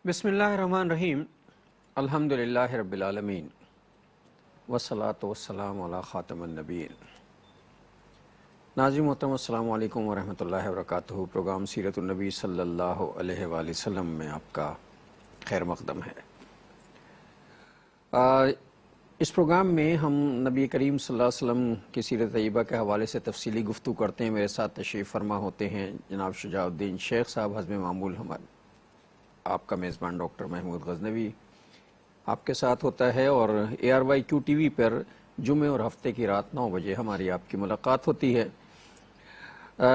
بسم اللہ الرحمن الرحیم الحمدللہ رب العالمین والصلاة والسلام علی خاتم النبیین۔ ناظرین محترم السلام علیکم ورحمۃ اللہ وبرکاتہ۔ پروگرام سیرت النبی صلی اللہ علیہ وآلہ وسلم میں آپ کا خیر مقدم ہے۔ اس پروگرام میں ہم نبی کریم صلی اللہ علیہ وسلم کی سیرت طیبہ کے حوالے سے تفصیلی گفتگو کرتے ہیں۔ میرے ساتھ تشریف فرما ہوتے ہیں جناب شجاع الدین شیخ صاحب، حسب معمول ہمارے آپ کا میزبان ڈاکٹر محمود غزنوی آپ کے ساتھ ہوتا ہے، اور ARYQ ٹی وی پر جمعے اور ہفتے کی رات 9 بجے ہماری آپ کی ملاقات ہوتی ہے۔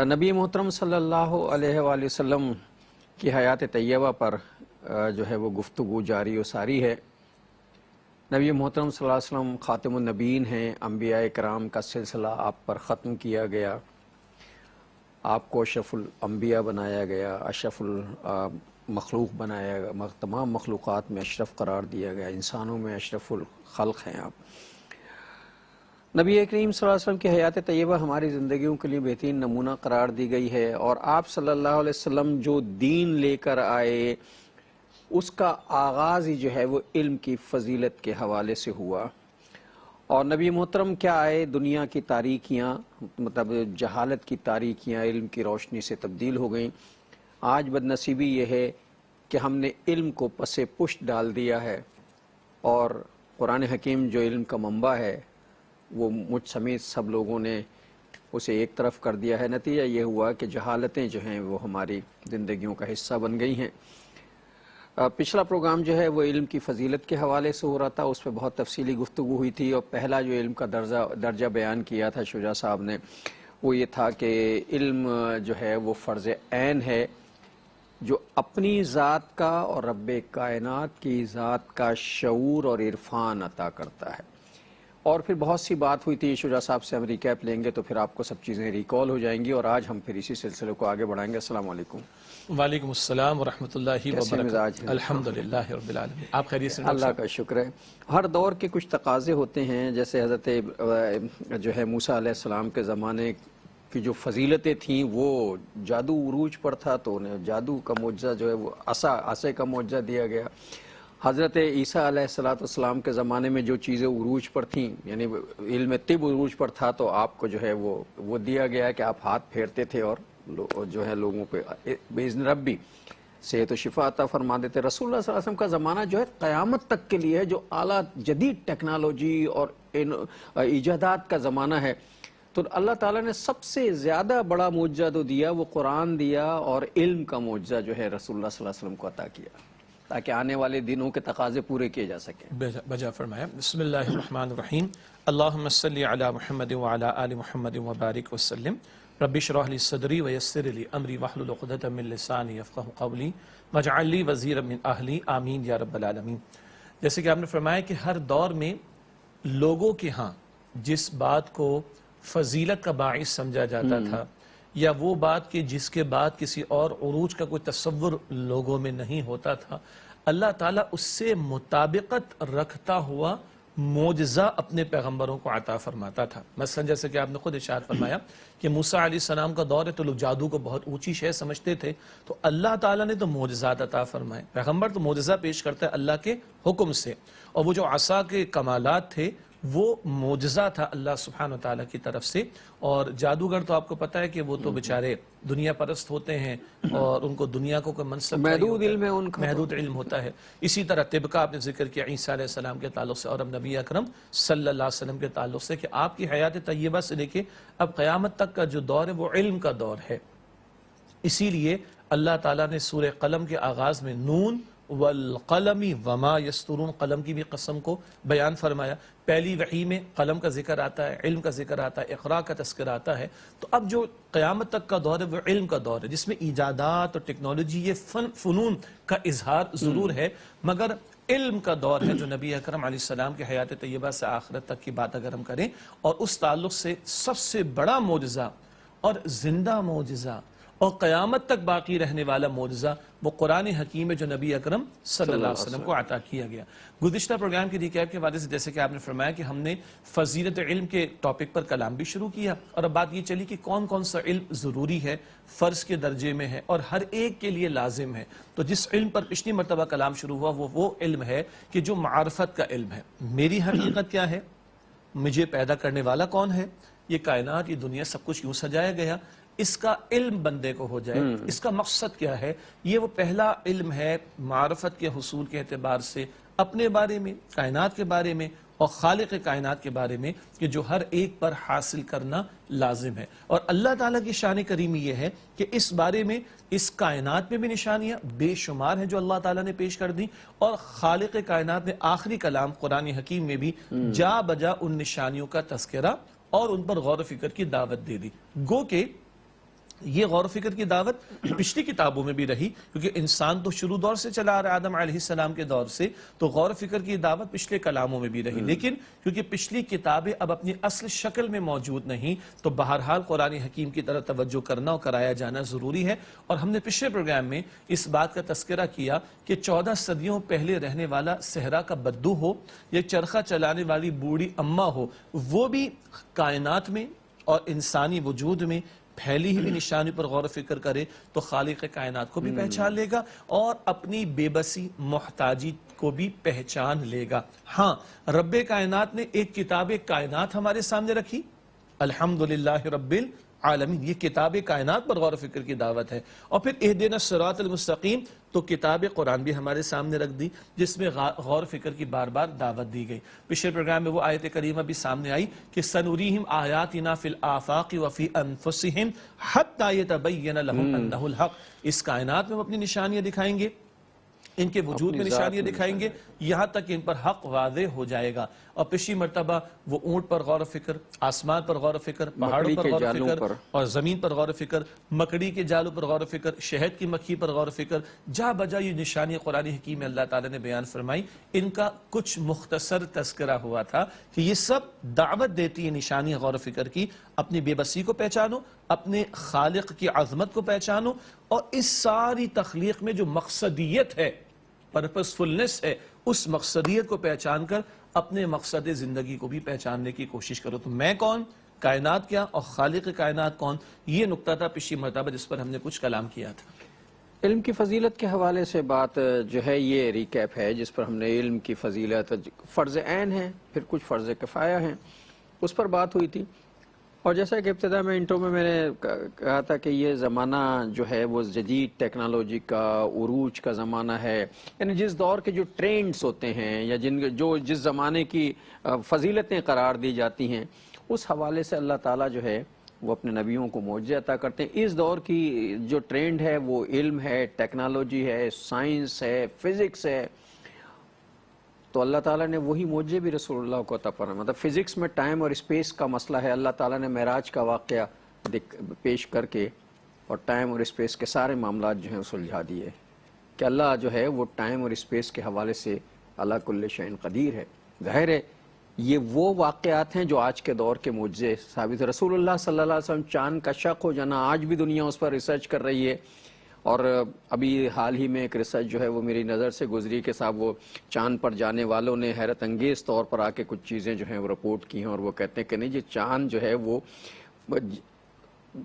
نبی محترم صلی اللہ علیہ وآلہ وسلم کی حیات طیبہ پر جو ہے وہ گفتگو جاری و ساری ہے۔ نبی محترم صلی اللہ علیہ وسلم خاتم النبیین ہیں، انبیاء کرام کا سلسلہ آپ پر ختم کیا گیا، آپ کو اشرف الانبیاء بنایا گیا، اشرف مخلوق بنایا گیا، تمام مخلوقات میں اشرف قرار دیا گیا، انسانوں میں اشرف الخلق ہیں آپ۔ نبی کریم صلی اللہ علیہ وسلم کی حیات طیبہ ہماری زندگیوں کے لیے بہترین نمونہ قرار دی گئی ہے، اور آپ صلی اللہ علیہ وسلم جو دین لے کر آئے اس کا آغاز ہی جو ہے وہ علم کی فضیلت کے حوالے سے ہوا۔ اور نبی محترم کیا آئے، دنیا کی تاریکیاں مطلب جہالت کی تاریکیاں علم کی روشنی سے تبدیل ہو گئیں۔ آج بدنصیبی یہ ہے کہ ہم نے علم کو پس پشت ڈال دیا ہے، اور قرآن حکیم جو علم کا منبع ہے وہ مجھ سمیت سب لوگوں نے اسے ایک طرف کر دیا ہے۔ نتیجہ یہ ہوا کہ جہالتیں جو ہیں وہ ہماری زندگیوں کا حصہ بن گئی ہیں۔ پچھلا پروگرام جو ہے وہ علم کی فضیلت کے حوالے سے ہو رہا تھا، اس پہ بہت تفصیلی گفتگو ہوئی تھی، اور پہلا جو علم کا درجہ بیان کیا تھا شجاع صاحب نے وہ یہ تھا کہ علم جو ہے وہ فرض عین ہے، جو اپنی ذات کا اور رب کائنات کی ذات کا شعور اور عرفان عطا کرتا ہے۔ اور پھر بہت سی بات ہوئی تھی، شجاع صاحب سے ہم ریکیپ لیں گے تو پھر آپ کو سب چیزیں ریکال ہو جائیں گی، اور آج ہم پھر اسی سلسلے کو آگے بڑھائیں گے۔ السلام علیکم۔ وعلیکم السلام ورحمۃ اللہ کیسے مزاج وبرکاتہ۔ ہیں؟ الحمدللہ رب العالمین۔ آپ خیریت سے؟ اللہ کا شکر ہے۔ ہر دور کے کچھ تقاضے ہوتے ہیں، جیسے حضرت جو ہے موسیٰ علیہ السلام کے زمانے کی جو فضیلتیں تھیں وہ جادو عروج پر تھا، تو انہیں جادو کا معجزہ جو ہے وہ عصا کا معجزہ دیا گیا۔ حضرت عیسیٰ علیہ السلام کے زمانے میں جو چیزیں عروج پر تھیں، یعنی علم طب عروج پر تھا، تو آپ کو جو ہے وہ دیا گیا کہ آپ ہاتھ پھیرتے تھے اور جو ہے لوگوں پہ بإذن ربی صحت و شفا عطا فرما دیتے۔ رسول اللہ صلی اللہ علیہ وسلم کا زمانہ جو ہے قیامت تک کے لیے ہے، جو اعلیٰ جدید ٹیکنالوجی اور ایجادات کا زمانہ ہے۔ تو اللہ تعالیٰ نے سب سے زیادہ بڑا معجزہ جو دیا وہ قرآن دیا، اور علم کا معجزہ جو ہے رسول اللہ صلی اللہ علیہ وسلم کو عطا کیا، تاکہ آنے والے دنوں کے تقاضے پورے کیے جا سکیں۔ بجا فرمایا۔ بسم اللہ الرحمن الرحیم۔ اللہم صلی علی محمد وعلی آل محمد وبارک وسلم۔ رب اشرح لی صدری ویسر لی امری واحلل عقدۃ من لسانی یفقہوا قولی واجعل لی وزیرا من اہلی آمین یا رب العالمین۔ جیسے کہ آپ نے فرمایا کہ ہر دور میں لوگوں کے ہاں جس بات کو فضیلت کا باعث سمجھا جاتا تھا، یا وہ بات کہ جس کے بعد کسی اور عروج کا کوئی تصور لوگوں میں نہیں ہوتا تھا، اللہ تعالیٰ اس سے مطابقت رکھتا ہوا معجزہ اپنے پیغمبروں کو عطا فرماتا تھا۔ مثلا جیسے کہ آپ نے خود ارشاد فرمایا کہ موسیٰ علیہ السلام کا دور ہے تو لوگ جادو کو بہت اونچی شے سمجھتے تھے، تو اللہ تعالیٰ نے تو معجزات عطا فرمائے۔ پیغمبر تو معجزہ پیش کرتا ہے اللہ کے حکم سے، اور وہ جو عصا کے کمالات تھے وہ معجزہ تھا اللہ سبحانہ وتعالیٰ کی طرف سے۔ اور جادوگر تو آپ کو پتہ ہے کہ وہ تو بیچارے دنیا پرست ہوتے ہیں، اور ان کو دنیا کو کوئی منصب محدود علم ہے ان کا، محدود علم ہوتا ہے۔ اسی طرح طب کا آپ نے ذکر کیا عیسیٰ علیہ السلام کے تعلق سے، اور اب نبی اکرم صلی اللہ علیہ وسلم کے تعلق سے، کہ آپ کی حیات طیبہ سے لے کے اب قیامت تک کا جو دور ہے وہ علم کا دور ہے۔ اسی لیے اللہ تعالیٰ نے سورہ قلم کے آغاز میں نون والقلم وما یسطرون، قلم کی بھی قسم کو بیان فرمایا۔ پہلی وحی میں قلم کا ذکر آتا ہے، علم کا ذکر آتا ہے، اقراء کا تذکر آتا ہے۔ تو اب جو قیامت تک کا دور ہے وہ علم کا دور ہے، جس میں ایجادات اور ٹیکنالوجی، یہ فنون کا اظہار ضرور ہے، مگر علم کا دور ہے جو نبی اکرم علیہ السلام کے حیات طیبہ سے آخرت تک کی بات اگر ہم کریں، اور اس تعلق سے سب سے بڑا معجزہ اور زندہ معجزہ اور قیامت تک باقی رہنے والا معجزہ وہ قرآن حکیم ہے جو نبی اکرم صلی اللہ علیہ وسلم کو عطا کیا گیا۔ گزشتہ پروگرام کی ریکیپ کے حوالے سے جیسے کہ آپ نے فرمایا کہ ہم نے فضیلت علم کے ٹاپک پر کلام بھی شروع کیا، اور اب بات یہ چلی کہ کون کون سا علم ضروری ہے، فرض کے درجے میں ہے اور ہر ایک کے لیے لازم ہے۔ تو جس علم پر پچھلی مرتبہ کلام شروع ہوا وہ علم ہے کہ جو معرفت کا علم ہے، میری حقیقت کیا ہے، مجھے پیدا کرنے والا کون ہے، یہ کائنات، یہ دنیا، سب کچھ یوں سجایا گیا، اس کا علم بندے کو ہو جائے، اس کا مقصد کیا ہے۔ یہ وہ پہلا علم ہے معرفت کے حصول کے اعتبار سے اپنے بارے میں، کائنات کے بارے میں اور خالق کائنات کے بارے میں، کہ جو ہر ایک پر حاصل کرنا لازم ہے۔ اور اللہ تعالیٰ کی شان کریمی یہ ہے کہ اس بارے میں، اس کائنات میں بھی نشانیاں بے شمار ہیں جو اللہ تعالیٰ نے پیش کر دی، اور خالق کائنات نے آخری کلام قرآن حکیم میں بھی جا بجا ان نشانیوں کا تذکرہ اور ان پر غور و فکر کی دعوت دے دی۔ گو کہ یہ غور و فکر کی دعوت پچھلی کتابوں میں بھی رہی، کیونکہ انسان تو شروع دور سے چلا آ رہا ہے، آدم علیہ السلام کے دور سے، تو غور و فکر کی دعوت پچھلے کلاموں میں بھی رہی، لیکن کیونکہ پچھلی کتابیں اب اپنی اصل شکل میں موجود نہیں، تو بہرحال قرآن حکیم کی طرف توجہ کرنا اور کرایا جانا ضروری ہے۔ اور ہم نے پچھلے پروگرام میں اس بات کا تذکرہ کیا کہ 14 صدیوں پہلے رہنے والا صحرا کا بدو ہو یا چرخہ چلانے والی بوڑھی اماں ہو، وہ بھی کائنات میں اور انسانی وجود میں پھیلی ہوئی نشانی پر غور و فکر کرے تو خالق کائنات کو بھی پہچان لے گا اور اپنی بے بسی، محتاجی کو بھی پہچان لے گا۔ ہاں، رب کائنات نے ایک کتاب کائنات ہمارے سامنے رکھی، الحمدللہ رب العالمین، یہ کتاب کائنات پر غور و فکر کی دعوت ہے، اور پھر اہدنا الصراط المستقیم، تو کتاب قرآن بھی ہمارے سامنے رکھ دی جس میں غور و فکر کی بار بار دعوت دی گئی۔ پچھلے پروگرام میں وہ آیت کریمہ بھی سامنے آئی کہ سنوریہم آیاتنا فی الآفاق وفی انفسہم حتی یتبین لہم انہ الحق، اس کائنات میں وہ اپنی نشانیاں دکھائیں گے، ان کے وجود میں نشانیاں دکھائیں گے، یہاں تک کہ ان پر حق واضح ہو جائے گا۔ اور پچھلی مرتبہ وہ اونٹ پر غور و فکر، آسمان پر غور و فکر، پہاڑوں پر غور و فکر اور زمین پر غور و فکر، مکڑی کے جالوں پر غور و فکر، شہد کی مکھی پر غور و فکر، جا بجا یہ نشانی قرآن حکیم میں اللہ تعالیٰ نے بیان فرمائی، ان کا کچھ مختصر تذکرہ ہوا تھا کہ یہ سب دعوت دیتی ہے نشانی غور و فکر کی، اپنی بے بسی کو پہچانو، اپنے خالق کی عظمت کو پہچانو، اور اس ساری تخلیق میں جو مقصدیت ہے، پرپسفلنس ہے، اس مقصدیت کو پہچان کر اپنے مقصد زندگی کو بھی پہچاننے کی کوشش کرو۔ تو میں کون، کائنات کیا اور خالق کائنات کون، یہ نقطہ تھا پچھلی مرتبہ جس پر ہم نے کچھ کلام کیا تھا۔ علم کی فضیلت کے حوالے سے بات جو ہے یہ ریکیپ ہے جس پر ہم نے علم کی فضیلت، فرض عین ہے، پھر کچھ فرض کفایہ ہیں، اس پر بات ہوئی تھی۔ اور جیسا کہ ابتدا میں انٹرو میں نے کہا تھا کہ یہ زمانہ جو ہے وہ جدید ٹیکنالوجی کا عروج کا زمانہ ہے، یعنی جس دور کے جو ٹرینڈز ہوتے ہیں یا جس زمانے کی فضیلتیں قرار دی جاتی ہیں، اس حوالے سے اللہ تعالیٰ جو ہے وہ اپنے نبیوں کو معجزے عطا کرتے ہیں۔ اس دور کی جو ٹرینڈ ہے وہ علم ہے، ٹیکنالوجی ہے، سائنس ہے، فزکس ہے، تو اللہ تعالیٰ نے وہی معجزے بھی رسول اللہ کو عطا فرمائے۔ مطلب فزکس میں ٹائم اور اسپیس کا مسئلہ ہے، اللہ تعالیٰ نے معراج کا واقعہ پیش کر کے اور ٹائم اور اسپیس کے سارے معاملات جو ہیں سلجھا دیے کہ اللہ جو ہے وہ ٹائم اور اسپیس کے حوالے سے اللہ کل شیء قدیر ہے۔ ظاہر ہے یہ وہ واقعات ہیں جو آج کے دور کے معجزے ثابت ہے۔ رسول اللہ صلی اللہ علیہ وسلم چاند کا شق ہو جانا، آج بھی دنیا اس پر ریسرچ کر رہی ہے، اور ابھی حال ہی میں ایک ریسرچ جو ہے وہ میری نظر سے گزری کہ صاحب وہ چاند پر جانے والوں نے حیرت انگیز طور پر آ کے کچھ چیزیں جو ہیں وہ رپورٹ کی ہیں، اور وہ کہتے ہیں کہ نہیں، یہ چاند جو ہے وہ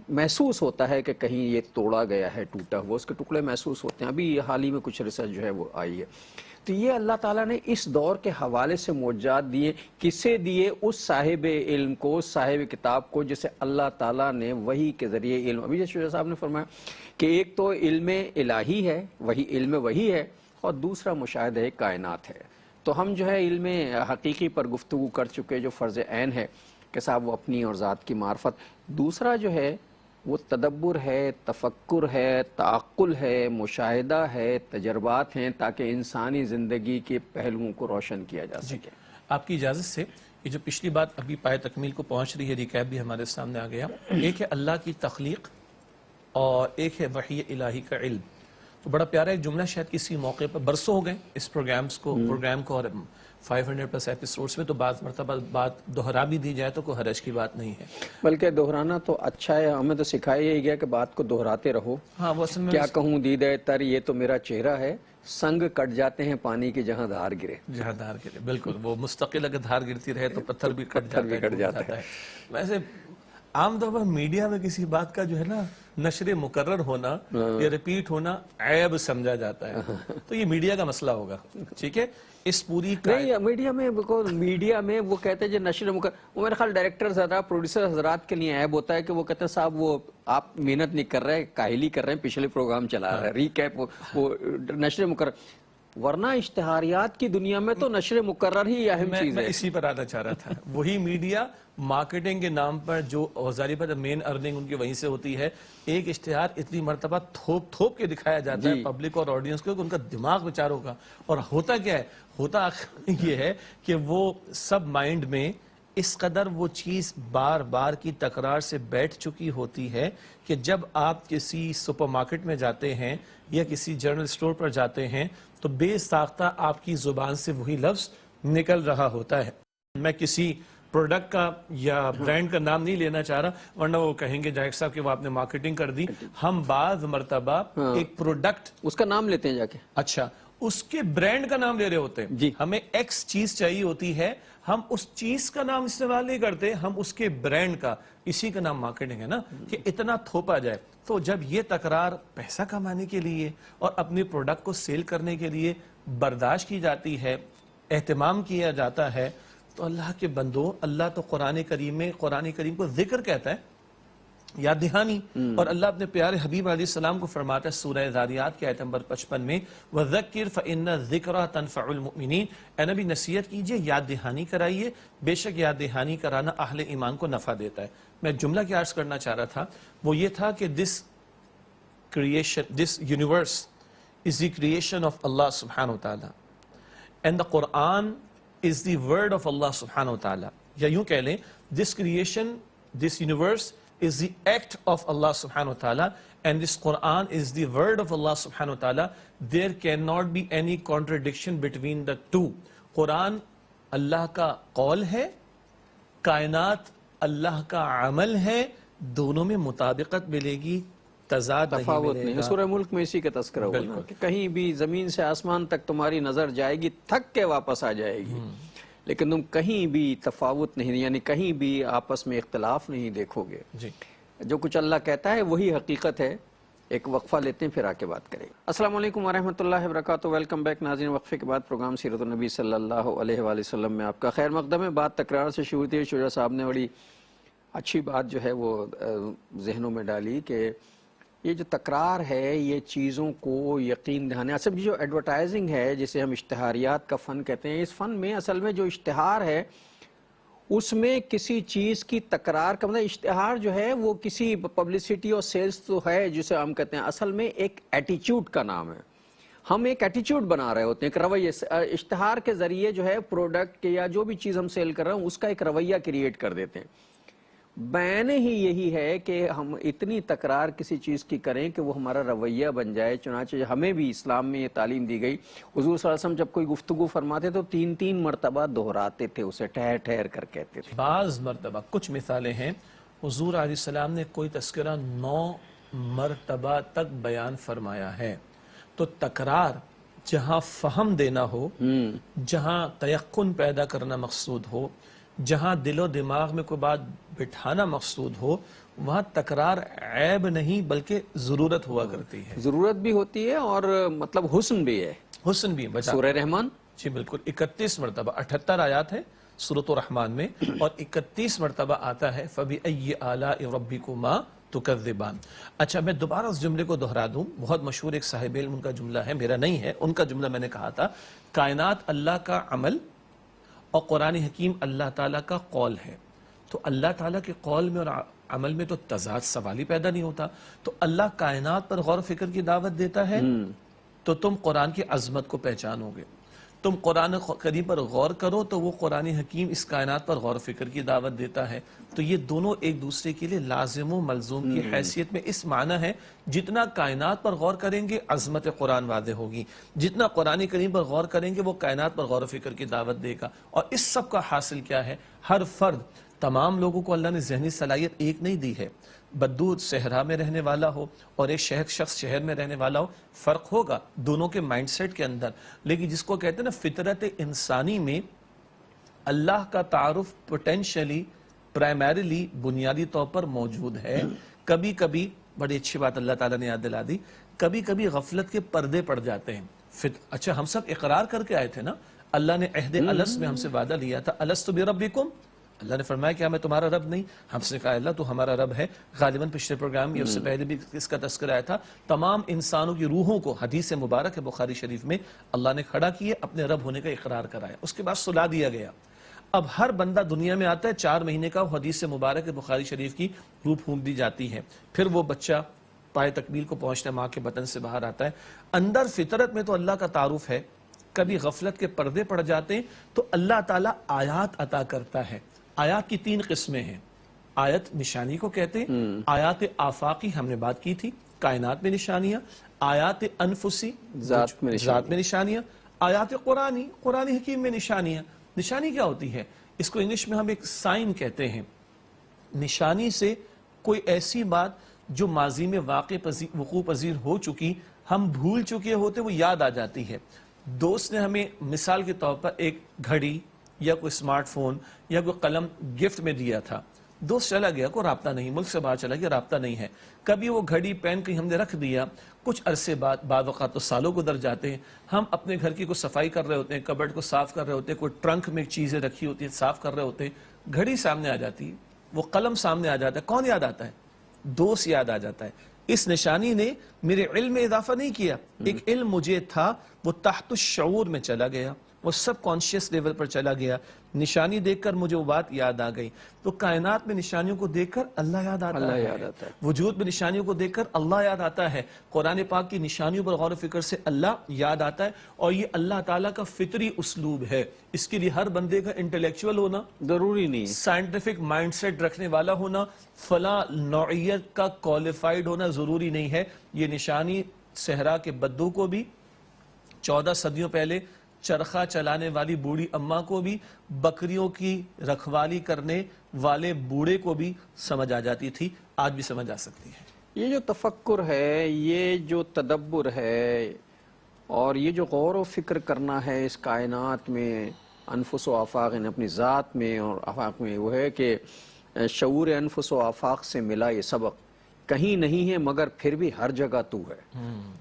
محسوس ہوتا ہے کہ کہیں یہ توڑا گیا ہے، ٹوٹا ہوا، اس کے ٹکڑے محسوس ہوتے ہیں۔ ابھی حال ہی میں کچھ ریسرچ جو ہے وہ آئی ہے۔ تو یہ اللہ تعالیٰ نے اس دور کے حوالے سے معجزات دیے، کسے دیے؟ اس صاحب علم کو، اس صاحب کتاب کو جسے اللہ تعالیٰ نے وحی کے ذریعے علم، ابھی جیسے صاحب نے فرمایا کہ ایک تو علم الہی ہے، وہی علم وحی ہے، اور دوسرا مشاہدہ کائنات ہے۔ تو ہم جو ہے علم حقیقی پر گفتگو کر چکے جو فرض عین ہے کہ صاحب وہ اپنی اور ذات کی معرفت، دوسرا جو ہے وہ تدبر ہے، تفکر ہے، تعقل ہے، مشاہدہ ہے، تجربات ہیں، تاکہ انسانی زندگی کے پہلوؤں کو روشن کیا جا سکے۔ آپ کی اجازت سے یہ جو پچھلی بات ابھی پائے تکمیل کو پہنچ رہی ہے، ریکیپ بھی ہمارے سامنے آ گیا۔ ایک ہے اللہ کی تخلیق اور ایک ہے وحی الہی کا علم۔ تو بڑا پیارا ایک جملہ شاید کسی موقع پر برسوں ہو گئے اس پروگرام کو اور 500 پلس ایپیسوڈز میں، تو بعض مرتبہ بات دہرا بھی دی جائے تو کوئی حرج کی بات نہیں ہے، بلکہ دہرانا تو اچھا ہے، ہمیں تو سکھایا یہی گیا کہ بات کو دہراتے رہو. ہاں وہ اصل میں کیا کہوں دیدہ تر یہ تو میرا چہرہ ہے، سنگ کٹ جاتے ہیں پانی کی جہاں دھار گرے. جہاں دھار گرے، بالکل وہ مستقل اگر دھار گرتی رہے تو پتھر بھی کٹ جاتا ہے. ویسے عام طور پر میڈیا میں کسی بات کا جو ہے نا نشر مکرر ہونا یا ریپیٹ ہونا عیب سمجھا جاتا ہے، تو یہ میڈیا کا مسئلہ ہوگا. ٹھیک ہے، اس پوری نہیں میڈیا میں وہ کہتے ہیں جو نشر وہ میرے خیال ڈائریکٹر حضرات پروڈیوسر حضرات کے لیے عیب ہوتا ہے کہ وہ کہتے ہیں صاحب وہ آپ محنت نہیں کر رہے، کاہلی کر رہے ہیں، پچھلے پروگرام چلا رہے ہیں، ریکیپ وہ نشر مکرر. ورنہ اشتہاریات کی دنیا میں تو نشر مکرر ہی اہم چیز ہے. میں اسی پر آنا چاہ رہا تھا. وہی میڈیا مارکیٹنگ کے نام پر جو ظاہر پر مین ارننگ ان کی وہیں سے ہوتی ہے، ایک اشتہار اتنی مرتبہ تھوپ کے دکھایا جاتا ہے پبلک اور آڈینس کو کہ ان کا دماغ بیچاروں کا. اور ہوتا کیا ہے؟ ہوتا یہ ہے کہ وہ سب مائنڈ میں اس قدر وہ چیز بار بار کی تکرار سے بیٹھ چکی ہوتی ہے کہ جب آپ کسی سپر مارکیٹ میں جاتے ہیں یا کسی جنرل سٹور پر جاتے ہیں تو بے ساختہ آپ کی زبان سے وہی لفظ نکل رہا ہوتا ہے. میں کسی پروڈکٹ کا یا برانڈ کا نام نہیں لینا چاہ رہا، ورنہ وہ کہیں گے جائق صاحب کہ وہ آپ نے مارکیٹنگ کر دی. ہم بعض مرتبہ ایک پروڈکٹ اس کا نام لیتے ہیں جا کے، اچھا اس کے برانڈ کا نام لے رہے ہوتے ہیں. ہمیں ایکس چیز چاہیے ہوتی ہے، ہم اس چیز کا نام استعمال نہیں کرتے، ہم اس کے برانڈ کا، اسی کا نام مارکیٹنگ ہے نا، کہ اتنا تھوپا جائے. تو جب یہ تکرار پیسہ کمانے کے لیے اور اپنے پروڈکٹ کو سیل کرنے کے لیے برداشت کی جاتی ہے، اہتمام کیا جاتا ہے، تو اللہ کے بندو، اللہ تو قرآن کریم کو ذکر کہتا ہے، یاد دہانی. اور اللہ اپنے پیارے حبیب علیہ السلام کو فرماتا ہے سورہ ذاریات کی آیت نمبر 55 میں، وَذَكِّرْ فَإِنَّ الذِّكْرَى تَنْفَعُ الْمُؤْمِنِينَ. اے نبی نصیحت کیجئے، یاد دہانی کرائیے، بے شک یاد دہانی کرانا اہل ایمان کو نفع دیتا ہے. میں جملہ کیا عرض کرنا چاہ رہا تھا وہ یہ تھا کہ this universe is the creation of Allah subhanahu wa ta'ala and the Quran is the word of Allah subhanahu wa ta'ala. یا یوں کہہ لیں this creation, this universe is the act of Allah subhanahu wa ta'ala and this Quran is the word of Allah subhanahu wa ta'ala. There cannot be any contradiction between the two. قرآن اللہ کا قول ہے، کائنات اللہ کا عمل ہے، دونوں میں مطابقت ملے گی، تضاد تفاوت نہیں. سورہ ملک میں اسی کا تذکرہ ہوا نا کہ کہیں بھی زمین سے آسمان تک تمہاری نظر جائے گی، تھک کے واپس آ جائے گی، لیکن تم کہیں بھی تفاوت نہیں، یعنی کہیں بھی آپس میں اختلاف نہیں دیکھو گے. جو کچھ اللہ کہتا ہے وہی حقیقت ہے. ایک وقفہ لیتے ہیں پھر آ کے بات کریں. السلام علیکم ورحمۃ اللہ وبرکاتہ. ویلکم بیک ناظرین. وقفے کے بعد پروگرام سیرت النبی صلی اللہ علیہ وآلہ وسلم میں آپ کا خیر مقدم ہے. بات تکرار سے شروع تھی. شجاع صاحب نے بڑی اچھی بات جو ہے وہ ذہنوں میں ڈالی کہ یہ جو تکرار ہے یہ چیزوں کو یقین دہانے. اصل جو ایڈورٹائزنگ ہے جسے ہم اشتہاریات کا فن کہتے ہیں، اس فن میں اصل میں جو اشتہار ہے اس میں کسی چیز کی تکرار کا مطلب اشتہار جو ہے وہ کسی پبلسٹی اور سیلز تو ہے جسے ہم کہتے ہیں، اصل میں ایک ایٹیچیوڈ کا نام ہے. ہم ایک ایٹیچیوڈ بنا رہے ہوتے ہیں، ایک رویہ. اشتہار کے ذریعے جو ہے پروڈکٹ یا جو بھی چیز ہم سیل کر رہے ہیں اس کا ایک رویہ کریٹ کر دیتے ہیں. بیان ہی یہی ہے کہ ہم اتنی تکرار کسی چیز کی کریں کہ وہ ہمارا رویہ بن جائے. چنانچہ ہمیں بھی اسلام میں یہ تعلیم دی گئی. حضور صلی اللہ علیہ وسلم جب کوئی گفتگو فرماتے تو 3 مرتبہ دہراتے تھے اسے، ٹھہر ٹھہر کر کہتے تھے. بعض مرتبہ کچھ مثالیں ہیں حضور علیہ السلام نے کوئی تذکرہ 9 مرتبہ تک بیان فرمایا ہے. تو تکرار جہاں فہم دینا ہو، جہاں تیقن پیدا کرنا مقصود ہو، جہاں دل و دماغ میں کوئی بات بٹھانا مقصود ہو، وہاں تکرار عیب نہیں بلکہ ضرورت ہوا کرتی ہے. ضرورت بھی ہوتی ہے اور مطلب حسن بھی ہے. حسن بھی ہے. سورہ رحمان جی بالکل 31 مرتبہ 78 آیات ہے سورۃ الرحمن میں، اور 31 مرتبہ آتا ہے فَبِأَيِّ آلَاءِ رَبِّكُمَا تُكَذِّبَانِ. اچھا میں دوبارہ اس جملے کو دہرا دوں. بہت مشہور ایک صاحب علم ان کا جملہ ہے، میرا نہیں ہے، ان کا جملہ میں نے کہا تھا، کائنات اللہ کا عمل اور قرآن حکیم اللہ تعالیٰ کا قول ہے. تو اللہ تعالیٰ کے قول میں اور عمل میں تو تضاد سوال ہی پیدا نہیں ہوتا. تو اللہ کائنات پر غور و فکر کی دعوت دیتا ہے تو تم قرآن کی عظمت کو پہچانو گے. تم قرآن کریم پر غور کرو تو وہ قرآن حکیم اس کائنات پر غور و فکر کی دعوت دیتا ہے. تو یہ دونوں ایک دوسرے کے لیے لازم و ملزوم کی حیثیت میں اس معنی ہے جتنا کائنات پر غور کریں گے عظمت قرآن واضح ہوگی، جتنا قرآن کریم پر غور کریں گے وہ کائنات پر غور و فکر کی دعوت دے گا. اور اس سب کا حاصل کیا ہے؟ ہر فرد، تمام لوگوں کو اللہ نے ذہنی صلاحیت ایک نہیں دی ہے. بدو صحرا میں رہنے والا ہو اور ایک شخص شہر میں رہنے والا ہو، فرق ہوگا دونوں کے مائنڈ سیٹ کے اندر، لیکن جس کو کہتے ہیں نا فطرت انسانی میں اللہ کا تعارف پوٹینشلی پرائمریلی بنیادی طور پر موجود ہے. کبھی کبھی بڑی اچھی بات اللہ تعالیٰ نے یاد دلا دی، کبھی کبھی غفلت کے پردے پڑ جاتے ہیں. اچھا ہم سب اقرار کر کے آئے تھے نا، اللہ نے عہد الست میں ہم سے وعدہ لیا تھا، الست بربکم، اللہ نے فرمایا کہ میں تمہارا رب نہیں؟ ہم سے کہا اللہ تو ہمارا رب ہے. غالباً پچھلے پروگرام یا اس سے پہلے بھی اس کا تذکرہ آیا تھا. تمام انسانوں کی روحوں کو حدیث مبارک ہے بخاری شریف میں اللہ نے کھڑا کیے، اپنے رب ہونے کا اقرار کرایا، اس کے بعد سلا دیا گیا. اب ہر بندہ دنیا میں آتا ہے 4 مہینے کا، حدیث مبارک بخاری شریف کی روح پھونک دی جاتی ہے، پھر وہ بچہ پائے تکمیل کو پہنچتا ہے، ماں کے بطن سے باہر آتا ہے. اندر فطرت میں تو اللہ کا تعارف ہے، کبھی غفلت کے پردے پڑ جاتے ہیں تو اللہ تعالیٰ آیات عطا کرتا ہے. آیات کی 3 قسمیں ہیں. آیت نشانی کو کہتے ہیں، آیات آفاقی ہم نے بات کی تھی، کائنات میں نشانیاں، آیات انفسی ذات میں نشانیاں، آیات قرآنی قرآن حکیم میں نشانیاں. نشانی کیا ہوتی ہے؟ اس کو انگلش میں ہم ایک سائن کہتے ہیں. نشانی سے کوئی ایسی بات جو ماضی میں وقوع پذیر ہو چکی، ہم بھول چکے ہوتے، وہ یاد آ جاتی ہے. دوست نے ہمیں مثال کے طور پر ایک گھڑی یا کوئی اسمارٹ فون یا کوئی قلم گفٹ میں دیا تھا، دوست چلا گیا، کوئی رابطہ نہیں، ملک سے باہر چلا گیا، رابطہ نہیں ہے. کبھی وہ گھڑی پین کہیں ہم نے رکھ دیا، کچھ عرصے بعد اوقات تو سالوں گزر جاتے ہیں، ہم اپنے گھر کی کوئی صفائی کر رہے ہوتے ہیں، کبرڈ کو صاف کر رہے ہوتے ہیں، کوئی ٹرنک میں چیزیں رکھی ہوتی ہیں صاف کر رہے ہوتے ہیں، گھڑی سامنے آ جاتی ہے، وہ قلم سامنے آ جاتا ہے. کون یاد آتا ہے؟ دوست یاد آ جاتا ہے. اس نشانی نے میرے علم میں اضافہ نہیں کیا، ایک علم مجھے تھا وہ تحت الشعور میں چلا گیا، وہ سب کانشیس لیول پر چلا گیا. نشانی دیکھ کر مجھے وہ بات یاد آ گئی. تو کائنات میں نشانیوں کو دیکھ کر اللہ یاد آتا ہے، وجود میں نشانیوں کو دیکھ کر اللہ یاد آتا ہے، قرآن پاک کی نشانیوں پر غور و فکر سے اللہ یاد آتا ہے. اور یہ اللہ تعالیٰ کا فطری اسلوب ہے. اس کے لیے ہر بندے کا انٹلیکچوئل ہونا ضروری نہیں، سائنٹیفک مائنڈ سیٹ رکھنے والا ہونا، فلاں نوعیت کا کوالیفائڈ ہونا ضروری نہیں ہے. یہ نشانی صحرا کے بدو کو بھی، 14 صدیوں پہلے چرخہ چلانے والی بوڑھی اماں کو بھی، بکریوں کی رکھوالی کرنے والے بوڑھے کو بھی سمجھ آ جاتی تھی، آج بھی سمجھ آ سکتی ہے. یہ جو تفکر ہے، یہ جو تدبر ہے، اور یہ جو غور و فکر کرنا ہے اس کائنات میں، انفس و آفاق، اپنی ذات میں اور آفاق میں، وہ ہے کہ شعور انفس و آفاق سے ملا یہ سبق کہیں نہیں ہے مگر پھر بھی ہر جگہ تو ہے.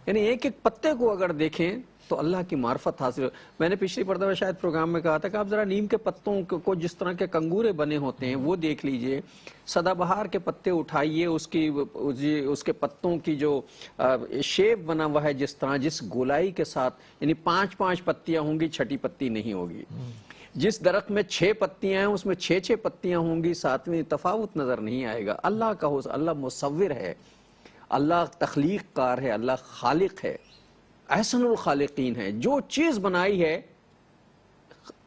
یعنی ایک ایک پتے کو اگر دیکھیں تو اللہ کی معرفت حاصل. میں نے پچھلی مرتبہ شاید پروگرام میں کہا تھا کہ آپ ذرا نیم کے پتوں کو جس طرح کے کنگورے بنے ہوتے ہیں وہ دیکھ لیجئے، سدا بہار کے پتے اٹھائیے، اس کے پتوں کی جو شیپ بنا ہوا ہے، جس طرح جس گولائی کے ساتھ، یعنی 5 پتیاں ہوں گی، 6 پتی نہیں ہوگی. جس درخت میں 6 پتیاں ہیں اس میں 6 پتیاں ہوں گی، 7ویں تفاوت نظر نہیں آئے گا. اللہ کا اللہ مصور ہے، اللہ تخلیق کار ہے، اللہ خالق ہے، احسن الخالقین ہے. جو چیز بنائی ہے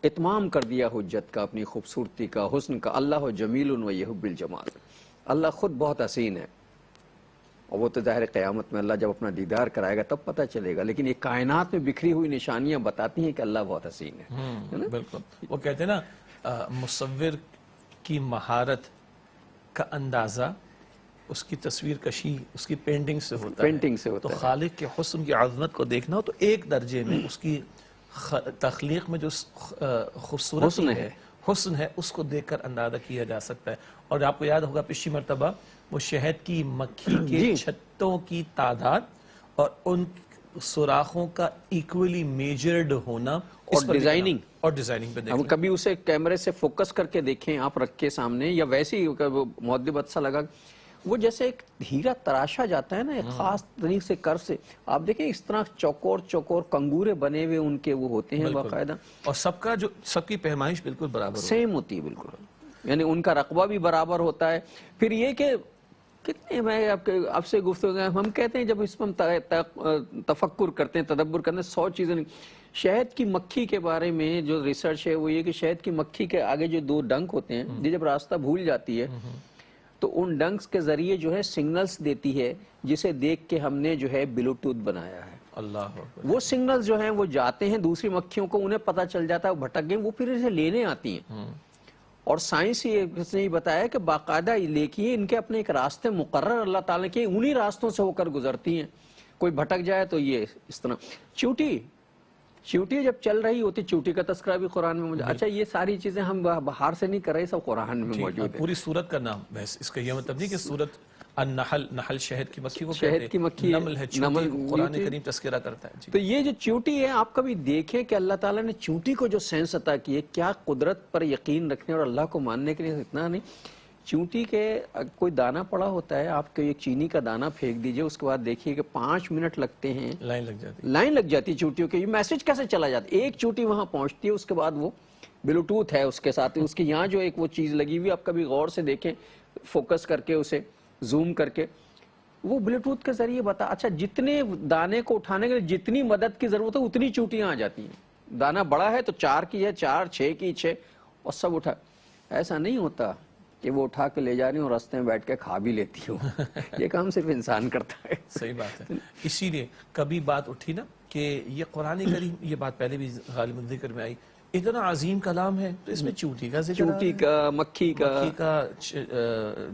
اتمام کر دیا حجت کا، اپنی خوبصورتی کا، حسن کا. اللہ جمیل و یحب الجمال، اللہ خود بہت حسین ہے. اور وہ تو ظاہر قیامت میں اللہ جب اپنا دیدار کرائے گا تب پتہ چلے گا، لیکن یہ کائنات میں بکھری ہوئی نشانیاں بتاتی ہیں کہ اللہ بہت حسین ہے. بالکل. وہ کہتے ہیں نا مصور کی مہارت کا اندازہ اس کی تصویر کشی، اس کی پینٹنگ سے ہوتا ہے. تو خالق کے حسن کی عظمت کو دیکھنا ہو تو ایک درجے میں اس کی تخلیق میں جو خوبصورتی ہے، حسن ہے، اس کو دیکھ کر اندازہ کیا جا سکتا ہے. اور آپ کو یاد ہوگا پچھلی مرتبہ وہ شہد کی مکھی کے چھتوں کی تعداد اور ان سوراخوں کا ایکولی میجرڈ ہونا اور ڈیزائننگ پہ دیکھیں. کبھی اسے کیمرے سے فوکس کر کے دیکھیں آپ رکھ کے سامنے، یا ویسے ہی مؤدب سا لگا، وہ جیسے ایک ہیرا تراشا جاتا ہے نا ایک خاص طریقے سے کر سے. آپ دیکھیں اس طرح چوکور کنگورے بنے ہوئے ان کے وہ ہوتے ہیں باقاعدہ، اور سب کی پیمائش بالکل برابر سیم ہوتی ہے بالکل، یعنی ان کا رقبہ بھی برابر ہوتا ہے. پھر یہ کہ کتنے میں آپ سے گفتگو ہم کہتے ہیں جب اس میں ہم تفکر کرتے ہیں تدبر کرتے ہیں 100 چیزیں نہیں. شہد کی مکھی کے بارے میں جو ریسرچ ہے وہ یہ کہ شہد کی مکھی کے آگے جو 2 ڈنک ہوتے ہیں یہ جب راستہ بھول جاتی ہے تو ان ڈنکس کے ذریعے جو ہے سگنلز دیتی ہے جسے دیکھ کے ہم نے جو ہے بلوٹوتھ بنایا ہے. اللہ اکبر. وہ سگنلز جو ہیں وہ جاتے ہیں دوسری مکھیوں کو, انہیں پتہ چل جاتا ہے وہ بھٹک گئے, وہ پھر اسے لینے آتی ہیں. اور سائنس نے بتایا کہ باقاعدہ لیکن ان کے اپنے ایک راستے مقرر اللہ تعالیٰ کے, انہی راستوں سے ہو کر گزرتی ہیں. کوئی بھٹک جائے تو یہ اس طرح. چیوٹی جب چل رہی ہوتی, چیوٹی کا تذکرہ بھی قرآن میں موجود. اچھا یہ ساری چیزیں ہم باہر سے نہیں کر رہے, سب قرآن میں موجود ہے. پوری سورت کا نام بس اس کا یہ مطلب نہیں کہ سورت النحل, نحل شہد کی مکھی کو کہتے شہد کی مکھی ہے, نمل ہے, چیوٹی قرآن کریم تذکرہ کرتا ہے. تو یہ جو چیوٹی ہے آپ کبھی دیکھیں کہ اللہ تعالیٰ نے چیوٹی کو جو سینس عطا کی ہے, کیا قدرت پر یقین رکھنے اور اللہ کو ماننے کے لیے اتنا نہیں. چیوٹی کے کوئی دانہ پڑا ہوتا ہے, آپ ایک چینی کا دانہ پھینک دیجئے, اس کے بعد دیکھیے کہ 5 منٹ لگتے ہیں, لائن لگ جاتی ہے چیوٹیوں کے. یہ میسج کیسے چلا جاتا ہے, ایک چیوٹی وہاں پہنچتی ہے, اس کے بعد وہ بلوٹوتھ ہے اس کے ساتھ, اس کے یہاں جو ایک وہ چیز لگی ہوئی, آپ کبھی غور سے دیکھیں فوکس کر کے اسے زوم کر کے, وہ بلوٹوتھ کے ذریعے بتا. اچھا جتنے دانے کو اٹھانے کے لیے جتنی مدد کی ضرورت ہے اتنی چیوٹیاں آ جاتی ہیں. دانہ بڑا ہے تو 4 کی ہے 4, 6 کی 6, اور سب اٹھا. ایسا نہیں ہوتا کہ وہ اٹھا کے لے جا رہی ہوں اور راستے میں بیٹھ کے کھا بھی لیتی ہوں. یہ کام صرف انسان کرتا ہے. صحیح بات ہے. اسی لیے کبھی بات اٹھی نا کہ یہ قرآن کریم, یہ بات پہلے بھی غالباً ذکر میں آئی, اتنا عظیم کلام ہے تو اس میں چیوٹی کا ذکر, چیوٹی کا, مکھی کا,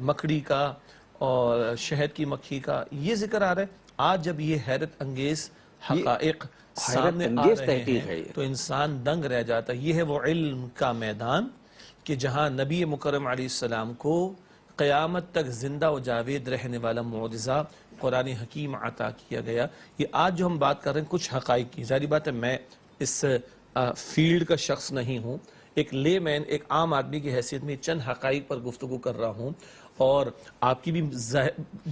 مکڑی کا اور شہد کی مکھی کا یہ ذکر آ رہا ہے. آج جب یہ حیرت انگیز حقائق سامنے آ رہے ہیں تو انسان دنگ رہ جاتا ہے. یہ ہے وہ علم کا میدان کہ جہاں نبی مکرم علیہ السلام کو قیامت تک زندہ و جاوید رہنے والا معجزہ قرآن حکیم عطا کیا گیا. یہ آج جو ہم بات کر رہے ہیں کچھ حقائق کی, ظاہری بات ہے میں اس فیلڈ کا شخص نہیں ہوں, ایک لے مین, ایک عام آدمی کی حیثیت میں چند حقائق پر گفتگو کر رہا ہوں, اور آپ کی بھی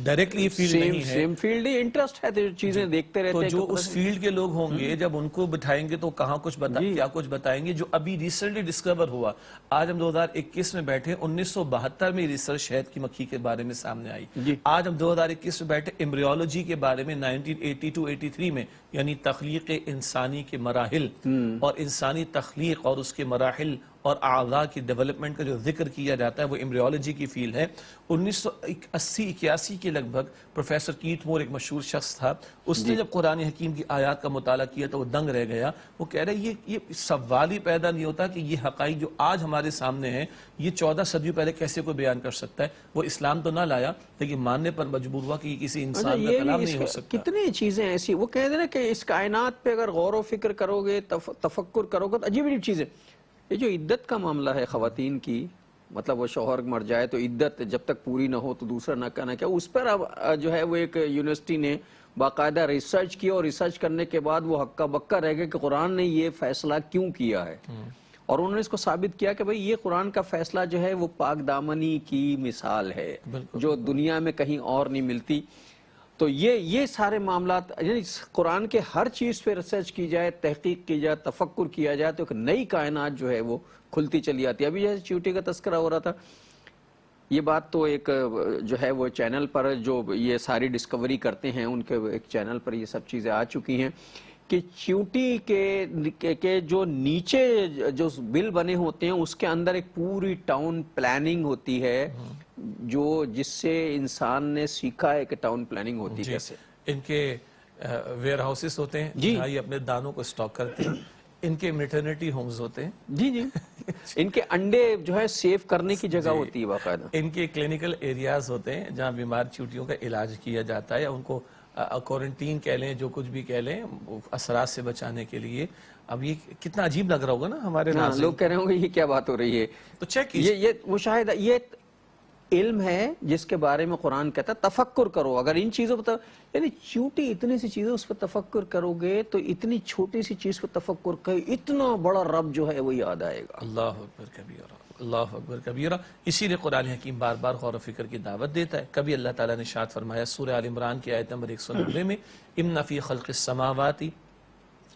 ڈائریکٹلی یہ فیلڈ نہیں ہے, سیم فیلڈ ہی, انٹرسٹ ہے, چیزیں دیکھتے رہتے ہیں. تو جو اس فیلڈ کے لوگ ہوں گے جب ان کو بٹھائیں گے تو کہاں کچھ کیا کچھ بتائیں گے. جو ابھی ریسنٹلی ڈسکور ہوا, آج ہم 2021 میں بیٹھے, 1972 میں ریسرچ شہد کی مکھی کے بارے میں سامنے آئی. آج ہم 2021 میں بیٹھے ایمبریولوجی کے بارے میں 1982-83 میں, یعنی تخلیق انسانی کے مراحل اور انسانی تخلیق اور اس کے مراحل اور اعضاء کی ڈیولپمنٹ کا جو ذکر کیا جاتا ہے وہ ایمبریولوجی کی فیلڈ ہے. 1980-81 کے لگ بھگ پروفیسر کیتھ مور ایک مشہور شخص تھا, اس نے جب قرآن حکیم کی آیات کا مطالعہ کیا تو وہ دنگ رہ گیا. وہ کہہ رہے یہ سوال ہی پیدا نہیں ہوتا کہ یہ حقائق جو آج ہمارے سامنے ہیں یہ 14 صدیوں پہلے کیسے کوئی بیان کر سکتا ہے. وہ اسلام تو نہ لایا لیکن ماننے پر مجبور ہوا کہ یہ کسی انسان کا کلام نہیں ہو سکتا. کتنی چیزیں ایسی, وہ کہتے ہیں نا کہ اس کائنات پہ اگر غور و فکر کرو گے, تفکر کرو گے تو عجیب عجیب چیزیں. یہ جو عدت کا معاملہ ہے خواتین کی, مطلب وہ شوہر مر جائے تو عدت جب تک پوری نہ ہو تو دوسرا نہ کہنا کیا, اس پر اب جو ہے وہ ایک یونیورسٹی نے باقاعدہ ریسرچ کی, اور ریسرچ کرنے کے بعد وہ ہکا بکا رہ گیا کہ قرآن نے یہ فیصلہ کیوں کیا ہے, اور انہوں نے اس کو ثابت کیا کہ بھئی یہ قرآن کا فیصلہ جو ہے وہ پاک دامنی کی مثال ہے جو دنیا میں کہیں اور نہیں ملتی. تو یہ سارے معاملات, یعنی قرآن کے ہر چیز پہ ریسرچ کی جائے, تحقیق کی جائے, تفکر کیا جائے تو ایک نئی کائنات جو ہے وہ کھلتی چلی آتی ہے. ابھی جیسے چیوٹی کا تذکرہ ہو رہا تھا, یہ بات تو ایک جو ہے وہ چینل پر جو یہ ساری ڈسکوری کرتے ہیں ان کے ایک چینل پر یہ سب چیزیں آ چکی ہیں کہ چیوٹی کے جو نیچے جو بل بنے ہوتے ہیں اس کے اندر ایک پوری ٹاؤن پلاننگ ہوتی ہے, جو جس سے انسان نے سیکھا ہے کہ ٹاؤن پلاننگ ہوتی ہے کیسے. ان کے ویئر ہاؤسز ہوتے ہیں جہاں یہ اپنے دانوں کو سٹاک کرتے ہیں, ان کے میٹرنیٹی ہومز ہوتے ہیں, جی ان کے انڈے جو ہے سیو کرنے کی جگہ ہوتی ہے باقاعدہ, ان کے کلینکل ایریاز ہوتے ہیں جہاں بیمار چیوٹیوں کا علاج کیا جاتا ہے, ان کو کوارنٹین کہہ لیں, جو کچھ بھی کہہ لیں, اثرات سے بچانے کے لیے. اب یہ کتنا عجیب لگ رہا ہوگا نا ہمارے ناظرین, لوگ کہہ رہے ہوں گے یہ کیا بات ہو رہی ہے. تو چیک کیجئے, یہ مشاہدہ, یہ علم ہے جس کے بارے میں قرآن کہتا ہے تفکر کرو. اگر ان چیزوں پر, یعنی چیوٹی اتنی سی چیزیں اس پر تفکر کرو گے تو اتنی چھوٹی سی چیز پر تفکر کرو, اتنا بڑا رب جو ہے وہ یاد آئے گا. اللہ اکبر کبیرہ, اللہ اکبر کبیرہ. اسی لیے قرآن حکیم بار بار غور و فکر کی دعوت دیتا ہے. کبھی اللہ تعالیٰ نے ارشاد فرمایا سورہ آل عمران کی آیت نمبر 190 میں, ان فی خلق السماوات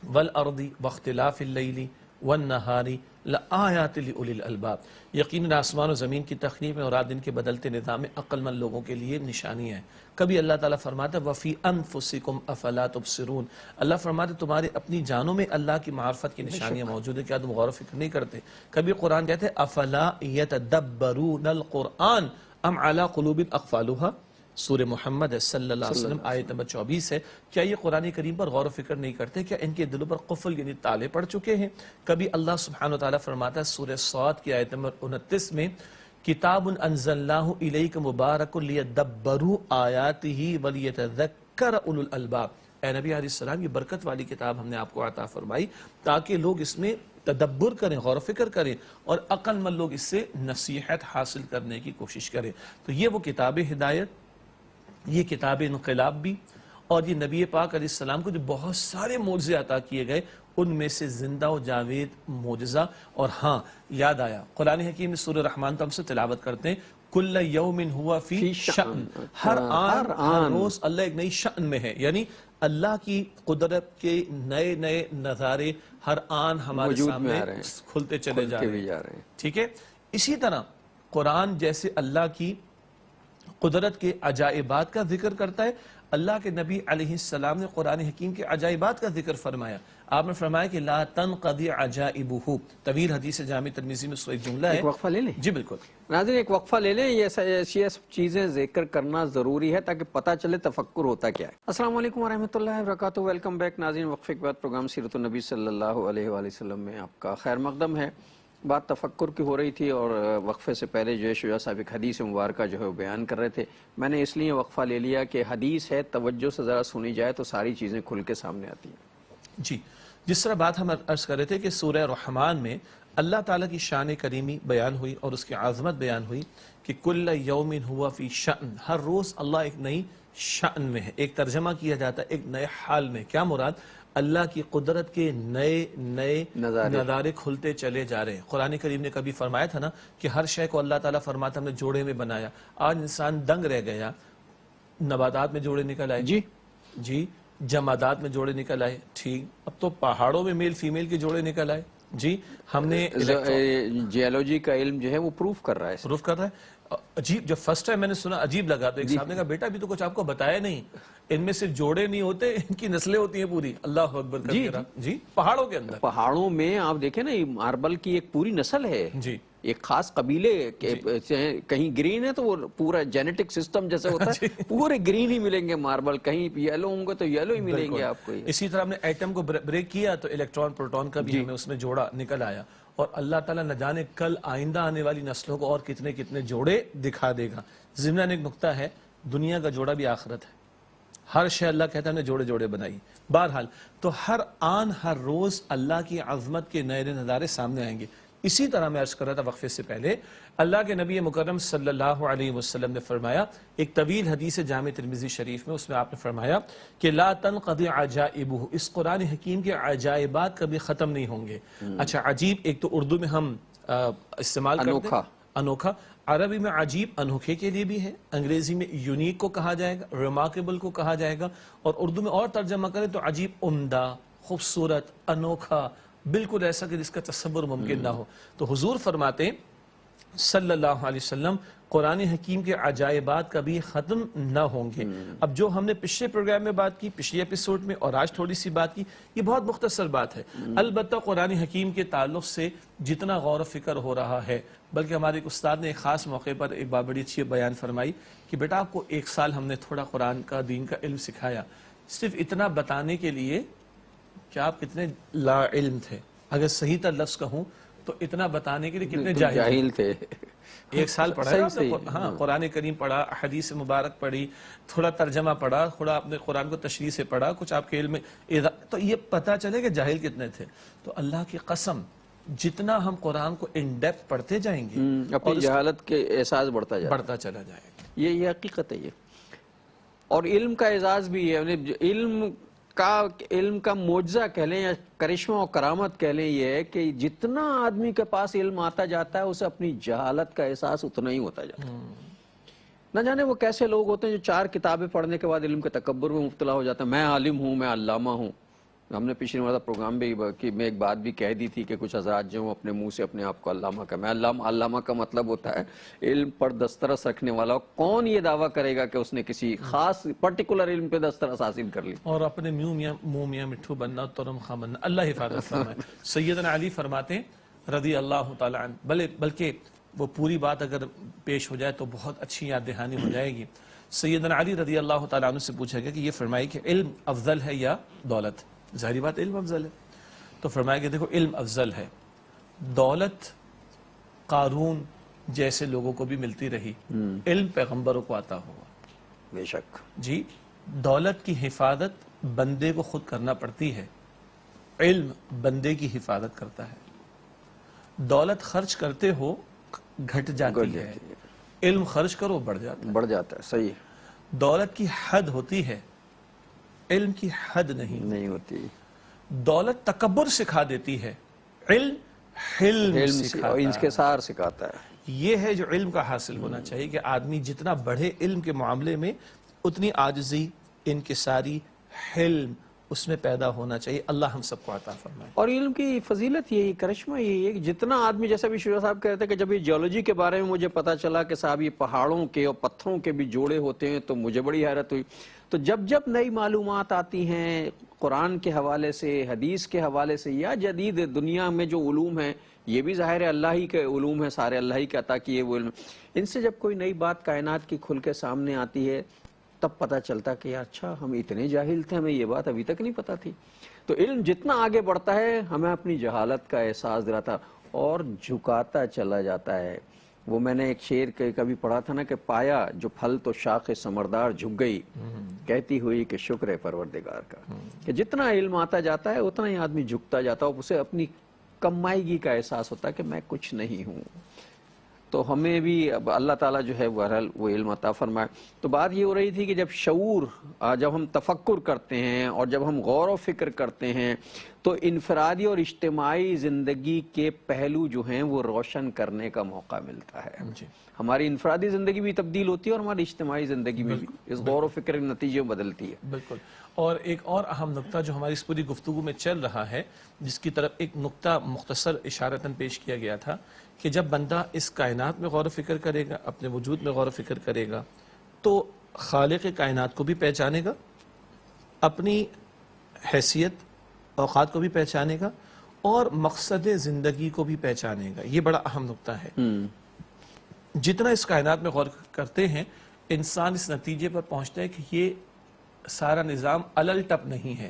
والارض واختلاف اللیل والنہار لآیات لأولی الالباب، یقیناً آسمان و زمین کی تخلیق میں اور رات دن کے بدلتے نظام میں عقل مند لوگوں کے لیے نشانی ہے۔ کبھی اللہ تعالیٰ فرماتا ہے وَفِي أَنفُسِكُمْ أَفَلَا تُبْصِرُونَ، اللہ فرماتا ہے تمہارے اپنی جانوں میں اللہ کی معرفت کی نشانیاں موجود ہیں، کیا تم غور و فکر نہیں کرتے؟ کبھی قرآن کہتے ہیں أَفَلَا يَتَدَبَّرُونَ الْقُرْآنَ أَمْ عَلَىٰ قُلُوبٍ أَقْفَالُهَا، سورہ محمد صلی اللہ علیہ وسلم آیت نمبر 24 ہے۔ کیا یہ قرآن کریم پر غور و فکر نہیں کرتے؟ کیا ان کے دلوں پر قفل یعنی تالے پڑ چکے ہیں؟ کبھی اللہ سبحانہ وتعالی فرماتا ہے سورہ صاد کی آیت نمبر 29 میں کتاب انزلناہ الیک مبارک لیدبروا آیاتہ ولیتذکر اولو الالباب، اے نبی علیہ السلام یہ برکت والی کتاب ہم نے آپ کو عطا فرمائی تاکہ لوگ اس میں تدبر کریں، غور و فکر کریں، اور عقل مند لوگ اس سے نصیحت حاصل کرنے کی کوشش کریں۔ تو یہ وہ کتاب ہدایت، یہ کتاب انقلاب بھی، اور یہ نبی پاک علیہ السلام کو جو بہت سارے معجزے عطا کیے گئے ان میں سے زندہ و جاوید معجزہ۔ اور ہاں یاد آیا قرآن حکیم میں سورہ رحمان تو ہم سے تلاوت کرتے ہیں کل یوم ہوا فی شأن، ہر آن ہر روز اللہ ایک نئی شأن میں ہے، یعنی اللہ کی قدرت کے نئے نئے نظارے ہر آن ہمارے سامنے کھلتے چلے جا رہے ہیں، ٹھیک ہے۔ اسی طرح قرآن جیسے اللہ کی قدرت کے عجائبات کا ذکر کرتا ہے، اللہ کے نبی علیہ السلام نے قرآن حکیم کے عجائبات کا ذکر فرمایا۔ آپ نے فرمایا کہ لا تنقضی عجائبہ، طویل حدیث جامع ترمذی میں ایک جملہ ہے۔ ایک وقفہ لے لیں؟ جی بالکل ناظرین ایک وقفہ لے لیں، یہ ایسی چیزیں ذکر کرنا ضروری ہے تاکہ پتہ چلے تفکر ہوتا کیا ہے۔ السلام علیکم ورحمۃ اللہ وبرکاتہ، ویلکم بیک ناظرین، وقفے کے بعد پروگرام سیرت النبی صلی اللہ علیہ وآلہ وسلم میں آپ کا خیر مقدم ہے۔ بات تفکر کی ہو رہی تھی اور وقفے سے پہلے جو ہے شجاع صاحب ایک حدیث مبارکہ جو ہے وہ بیان کر رہے تھے، میں نے اس لیے وقفہ لے لیا کہ حدیث ہے، توجہ سے ذرا سنی جائے تو ساری چیزیں کھل کے سامنے آتی ہیں۔ جی، جس طرح بات ہم عرض کر رہے تھے کہ سورہ رحمان میں اللہ تعالیٰ کی شان کریمی بیان ہوئی اور اس کی عظمت بیان ہوئی کہ کل یوم ہوا فی شأن، ہر روز اللہ ایک نئی شأن میں ہے۔ ایک ترجمہ کیا جاتا ہے ایک نئے حال میں، کیا مراد؟ اللہ کی قدرت کے نئے نئے نظارے کھلتے چلے جا رہے ہیں۔ قرآن کریم نے کبھی فرمایا تھا نا کہ ہر شے کو اللہ تعالیٰ فرماتا ہم نے جوڑے میں بنایا، آج انسان دنگ رہ گیا، نباتات میں جوڑے نکل آئے، جی جمادات میں جوڑے نکل آئے، ٹھیک، اب تو پہاڑوں میں میل فیمیل کے جوڑے نکل آئے، جی ہم نے جیولوجی کا علم جو ہے وہ پروف کر رہا ہے، پروف کر رہا ہے۔ عجیب، جب فرسٹ ٹائم میں نے سنا عجیب لگا تو ایک صاحب نے کہا بیٹا ابھی تو کچھ آپ کو بتایا نہیں، ان میں صرف جوڑے نہیں ہوتے، ان کی نسلیں ہوتی ہیں پوری۔ اللہ اکبر کبیرہ، جی پہاڑوں کے اندر، پہاڑوں میں آپ دیکھیں نا ماربل کی ایک پوری نسل ہے، جی ایک خاص قبیلے کہیں گرین ہے تو وہ پورا جینیٹک سسٹم جیسے ہوتا ہے پورے گرین ہی ملیں گے ماربل، کہیں یلو ہوں گے تو یلو ہی ملیں گے آپ کو۔ اسی طرح ہم نے ایٹم کو بریک کیا تو الیکٹران پروٹون کا بھی ہمیں اس میں جوڑا نکل آیا، اور اللہ تعالیٰ نہ جانے کل آئندہ آنے والی نسلوں کو اور کتنے کتنے جوڑے دکھا دے گا۔ ضمن ایک نقطہ ہے، دنیا کا جوڑا بھی آخرت ہے، ہر شے اللہ کہتا ہے ہم نے جوڑے جوڑے بنائی۔ بہرحال تو ہر آن ہر روز اللہ کی عظمت کے نئے نظارے سامنے آئیں گے۔ اسی طرح میں عرض کر رہا تھا وقفے سے پہلے، اللہ کے نبی مکرم صلی اللہ علیہ وسلم نے فرمایا ایک طویل حدیث جامع ترمذی شریف میں، اس میں آپ نے فرمایا کہ لا تنقضی عجائبہ، اس قرآن حکیم کے عجائبات کبھی ختم نہیں ہوں گے۔ اچھا، عجیب ایک تو اردو میں ہم استعمال کرتے ہیں انوکھا، عربی میں عجیب انوکھے کے لیے بھی ہے، انگریزی میں یونیک کو کہا جائے گا، ریمارکیبل کو کہا جائے گا، اور اردو میں اور ترجمہ کریں تو عجیب عمدہ، خوبصورت، انوکھا، بالکل ایسا کہ جس کا تصور ممکن نہ ہو۔ تو حضور فرماتے ہیں صلی اللہ علیہ وسلم قرآن حکیم کے عجائبات کبھی ختم نہ ہوں گے۔ اب جو ہم نے پچھلے پروگرام میں بات کی، پچھلے ایپیسوڈ میں، اور آج تھوڑی سی بات کی، یہ بہت مختصر بات ہے۔ البتہ قرآن حکیم کے تعلق سے جتنا غور و فکر ہو رہا ہے، بلکہ ہمارے ایک استاد نے ایک خاص موقع پر ایک بات بڑی اچھی بیان فرمائی کہ بیٹا آپ کو 1 سال ہم نے تھوڑا قرآن کا دین کا علم سکھایا، صرف اتنا بتانے کے لیے کہ آپ کتنے لا علم تھے، اگر صحیح تر لفظ کہوں تو اتنا بتانے کے لیے کتنے جاہل تھے۔ 1 سال پڑھا ہے، ہاں قرآن کریم پڑھا، حدیث مبارک پڑھی، تھوڑا ترجمہ پڑھا، تھوڑا اپنے قرآن کو تشریح سے پڑھا، کچھ آپ کے علم میں تو یہ پتہ چلے کہ جاہل کتنے تھے۔ تو اللہ کی قسم جتنا ہم قرآن کو ان ڈیپتھ پڑھتے جائیں گے اپنی جہالت کے احساس بڑھتا چلا جائے گا۔ یہ حقیقت ہے یہ، اور علم کا اعزاز بھی ہے، علم کا معجزہ کہہ لیں یا کرشمہ و کرامت کہہ لیں، یہ ہے کہ جتنا آدمی کے پاس علم آتا جاتا ہے اسے اپنی جہالت کا احساس اتنا ہی ہوتا جاتا ہے۔ نہ جانے وہ کیسے لوگ ہوتے ہیں جو 4 کتابیں پڑھنے کے بعد علم کے تکبر میں مبتلا ہو جاتے ہیں، میں عالم ہوں، میں علامہ ہوں، ہم نے پچھلی مرتبہ پروگرام میں ایک بات بھی کہہ دی تھی کہ کچھ حضرات جو اپنے منہ سے اپنے آپ کو علامہ کا، میں علامہ کا مطلب ہوتا ہے علم پر دسترس رکھنے والا. کون یہ دعویٰ کرے گا کہ اس نے کسی خاص پرٹیکولر علم پہ دسترس حاصل کر لی؟ اور اپنے منہ میاں مٹھو بننا، ترم خواہ بننا، اللہ حفاظت فرمائے. سیدنا علی فرماتے ہیں رضی اللہ تعالیٰ عنہ، بلکہ وہ پوری بات اگر پیش ہو جائے تو بہت اچھی یاد دہانی ہو جائے گی. سیدنا علی رضی اللہ تعالیٰ عنہ سے پوچھا گیا کہ یہ فرمائے کہ علم افضل ہے یا دولت؟ ظاہری بات علم افضل ہے. تو فرمایا کہ دیکھو علم افضل ہے، دولت قارون جیسے لوگوں کو بھی ملتی رہی، علم پیغمبروں کو عطا ہوا. بے شک. جی، دولت کی حفاظت بندے کو خود کرنا پڑتی ہے، علم بندے کی حفاظت کرتا ہے. دولت خرچ کرتے ہو گھٹ جاتی ہے، علم خرچ کرو بڑھ جاتا ہے. بڑھ جاتا ہے. صحیح. دولت کی حد ہوتی ہے، علم کی حد نہیں ہوتی. دولت تکبر سکھا دیتی ہے، علم حلم سکھاتا ہے، انکسار سکھاتا ہے. یہ ہے جو علم کا حاصل ہونا چاہیے کہ آدمی جتنا بڑھے علم کے معاملے میں اتنی عاجزی، انکساری، حلم اس میں پیدا ہونا چاہیے. اللہ ہم سب کو عطا فرمائے. اور علم کی فضیلت یہی، کرشمہ یہی ہے کہ جتنا آدمی، جیسا بھی شیخ صاحب کہتے ہیں کہ جب یہ جیولوجی کے بارے میں مجھے پتا چلا کہ صاحب یہ پہاڑوں کے اور پتھروں کے بھی جوڑے ہوتے ہیں تو مجھے بڑی حیرت ہوئی. تو جب نئی معلومات آتی ہیں قرآن کے حوالے سے، حدیث کے حوالے سے، یا جدید دنیا میں جو علوم ہیں، یہ بھی ظاہر ہے اللہ ہی کے علوم ہیں، سارے اللہ ہی کے عطا کیے وہ علم. ان سے جب کوئی نئی بات کائنات کی کھل کے سامنے آتی ہے تب پتہ چلتا کہ اچھا ہم اتنے جاہل تھے، ہمیں یہ بات ابھی تک نہیں پتا تھی. تو علم جتنا آگے بڑھتا ہے ہمیں اپنی جہالت کا احساس دلاتا اور جھکاتا چلا جاتا ہے. وہ میں نے ایک شعر کبھی پڑھا تھا نا کہ پایا جو پھل تو شاخ سمردار جھک گئی، کہتی ہوئی کہ شکر ہے پروردگار کا. کہ جتنا علم آتا جاتا ہے اتنا ہی آدمی جھکتا جاتا ہے، اسے اپنی کمائیگی کا احساس ہوتا ہے کہ میں کچھ نہیں ہوں. تو ہمیں بھی اب اللہ تعالیٰ جو ہے بہرحال وہ علم عطا فرمائے. تو بات یہ ہو رہی تھی کہ جب شعور، جب ہم تفکر کرتے ہیں اور جب ہم غور و فکر کرتے ہیں تو انفرادی اور اجتماعی زندگی کے پہلو جو ہیں وہ روشن کرنے کا موقع ملتا ہے. ہماری انفرادی زندگی بھی تبدیل ہوتی ہے اور ہماری اجتماعی زندگی بھی اس غور و فکر کے نتیجے میں بدلتی ہے. بالکل. اور ایک اور اہم نقطہ جو ہماری اس پوری گفتگو میں چل رہا ہے، جس کی طرف ایک نقطہ مختصر اشارتاً پیش کیا گیا تھا کہ جب بندہ اس کائنات میں غور و فکر کرے گا، اپنے وجود میں غور و فکر کرے گا، تو خالق کائنات کو بھی پہچانے گا، اپنی حیثیت اوقات کو بھی پہچانے گا، اور مقصد زندگی کو بھی پہچانے گا. یہ بڑا اہم نقطہ ہے. جتنا اس کائنات میں غور کرتے ہیں انسان اس نتیجے پر پہنچتا ہے کہ یہ سارا نظام علل ٹپ نہیں ہے،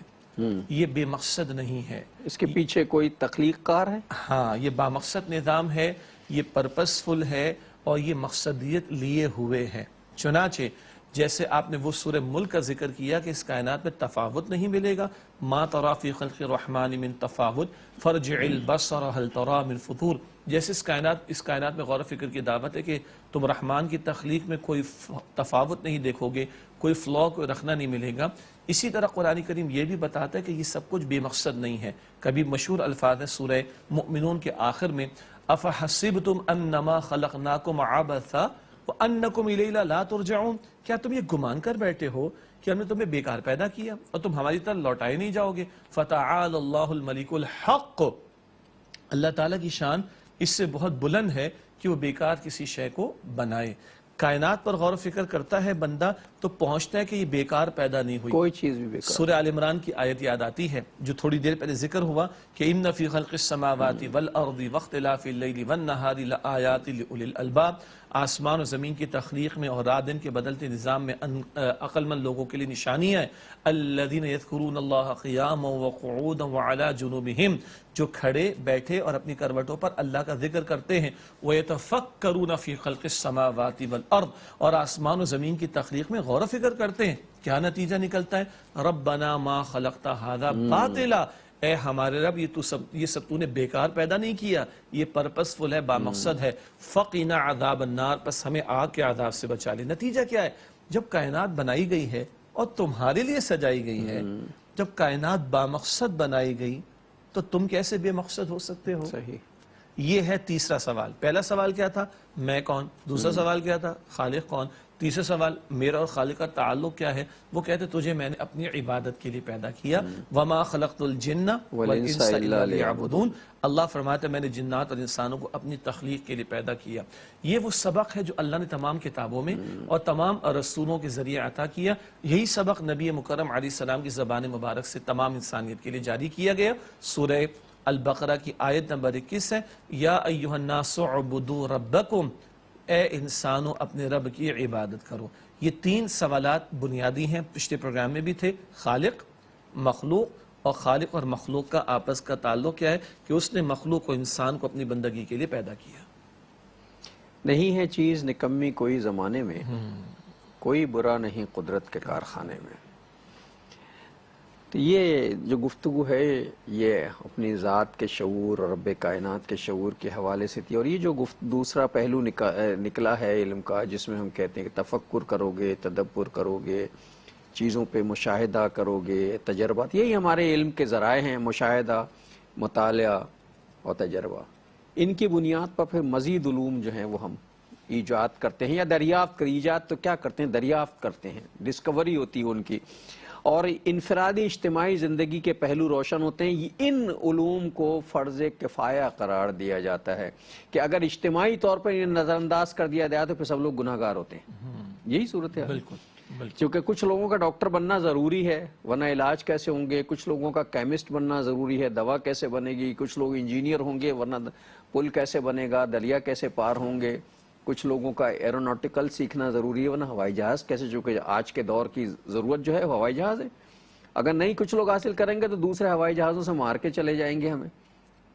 یہ بے مقصد نہیں ہے، اس کے پیچھے کوئی تخلیق کار ہے. ہاں، یہ بامقصد نظام ہے، یہ پرپسفل ہے اور یہ مقصدیت لیے ہوئے ہے. چنانچہ جیسے آپ نے وہ سورہ ملک کا ذکر کیا کہ اس کائنات میں تفاوت نہیں ملے گا، ما تری فی خلق الرحمن من تفاوت فرجع البصر هل تری من فطور. جیسے اس کائنات میں غور و فکر کی دعوت ہے کہ تم رحمان کی تخلیق میں کوئی تفاوت نہیں دیکھو گے، کوئی فلاء کوئی رکھنا نہیں ملے گا. اسی طرح قرآن کریم یہ بھی بتاتا ہے کہ یہ سب کچھ بے مقصد نہیں ہے. کبھی مشہور الفاظ ہیں سورہ مؤمنون کے آخر میں، افحسبتم انما خلقناکم عبثا وانکم الینا لا ترجعون. کیا تم یہ گمان کر بیٹھے ہو کہ ہم نے تمہیں بیکار پیدا کیا اور تم ہماری طرح لوٹائے نہیں جاؤ گے؟ فتعال اللہ الملک الحق. اللہ تعالیٰ کی شان اس سے بہت بلند ہے کہ وہ بیکار کسی شے کو بنائے. کائنات پر غور و فکر کرتا ہے بندہ تو پہنچتا ہے کہ یہ بیکار پیدا نہیں ہوئی، کوئی چیز بھی بیکار. سورہ آل عمران کی آیت یاد آتی ہے جو تھوڑی دیر پہلے ذکر ہوا کہ ان فی خلق السماوات والارض واختلاف اللیل والنہار لآیات لأولی الالباب. آسمان و زمین کی تخلیق میں اور رات دن کے بدلتے نظام میں عقل مند لوگوں کے لیے نشانیاں ہیں. الذین یذکرون اللہ قیاما وقعودا وعلی جنوبہم، جو کھڑے بیٹھے اور اپنی کروٹوں پر اللہ کا ذکر کرتے ہیں. ویتفکرون فی خلق السماوات والارض، اور آسمان و زمین کی تخلیق میں غور و فکر کرتے ہیں. کیا نتیجہ نکلتا ہے؟ ربنا ما خلقت ھذا باطلا، اے ہمارے رب یہ سب تو نے بیکار پیدا نہیں کیا، یہ پرپسفل ہے، بامقصد ہے. فقنا عذاب النار، پس ہمیں آگ کے عذاب سے بچا لے. نتیجہ کیا ہے؟ جب کائنات بنائی گئی ہے اور تمہارے لیے سجائی گئی ہے، جب کائنات بامقصد بنائی گئی تو تم کیسے بے مقصد ہو سکتے ہو؟ صحیح. یہ ہے تیسرا سوال. پہلا سوال کیا تھا؟ میں کون. دوسرا سوال کیا تھا؟ خالق کون. تیسرا سوال میرا اور خالق کا تعلق کیا ہے؟ وہ کہتے تجھے میں نے اپنی عبادت کے لیے پیدا کیا. وما خلقت الجن والانس الا لیعبدون. اللہ فرماتا ہے میں نے جنات اور انسانوں کو اپنی تخلیق کے لیے پیدا کیا. یہ وہ سبق ہے جو اللہ نے تمام کتابوں میں اور تمام رسولوں کے ذریعے عطا کیا. یہی سبق نبی مکرم علیہ السلام کی زبان مبارک سے تمام انسانیت کے لیے جاری کیا گیا. سورہ البقرہ کی آیت نمبر 21 ہے، یا ایھا الناس اعبدوا ربکم، اے انسانوں اپنے رب کی عبادت کرو. یہ 3 سوالات بنیادی ہیں، پچھلے پروگرام میں بھی تھے. خالق، مخلوق، اور خالق اور مخلوق کا آپس کا تعلق کیا ہے کہ اس نے مخلوق و انسان کو اپنی بندگی کے لیے پیدا کیا. نہیں ہے چیز نکمی کوئی زمانے میں، کوئی برا نہیں قدرت کے کارخانے میں. تو یہ جو گفتگو ہے یہ اپنی ذات کے شعور اور رب کائنات کے شعور کے حوالے سے تھی. اور یہ جو دوسرا پہلو نکلا ہے علم کا، جس میں ہم کہتے ہیں کہ تفکر کرو گے، تدبر کرو گے، چیزوں پہ مشاہدہ کرو گے، تجربات، یہی ہمارے علم کے ذرائع ہیں، مشاہدہ، مطالعہ اور تجربہ. ان کی بنیاد پر پھر مزید علوم جو ہیں وہ ہم ایجاد کرتے ہیں یا دریافت ایجاد تو کیا کرتے ہیں، دریافت کرتے ہیں، ڈسکوری ہوتی ہے ان کی. اور انفرادی اجتماعی زندگی کے پہلو روشن ہوتے ہیں. ان علوم کو فرض کفایہ قرار دیا جاتا ہے کہ اگر اجتماعی طور پر انہیں نظر انداز کر دیا جائے تو پھر سب لوگ گناہ گار ہوتے ہیں. یہی صورت ہے. بالکل. کیونکہ کچھ لوگوں کا ڈاکٹر بننا ضروری ہے ورنہ علاج کیسے ہوں گے، کچھ لوگوں کا کیمسٹ بننا ضروری ہے، دوا کیسے بنے گی، کچھ لوگ انجینئر ہوں گے ورنہ پل کیسے بنے گا، دریا کیسے پار ہوں گے، کچھ لوگوں کا ایروناٹیکل سیکھنا ضروری ہے ورنہ ہوائی جہاز کیسے، جو کہ آج کے دور کی ضرورت جو ہے وہ ہوائی جہاز ہے. اگر نہیں کچھ لوگ حاصل کریں گے تو دوسرے ہوائی جہازوں سے مار کے چلے جائیں گے ہمیں.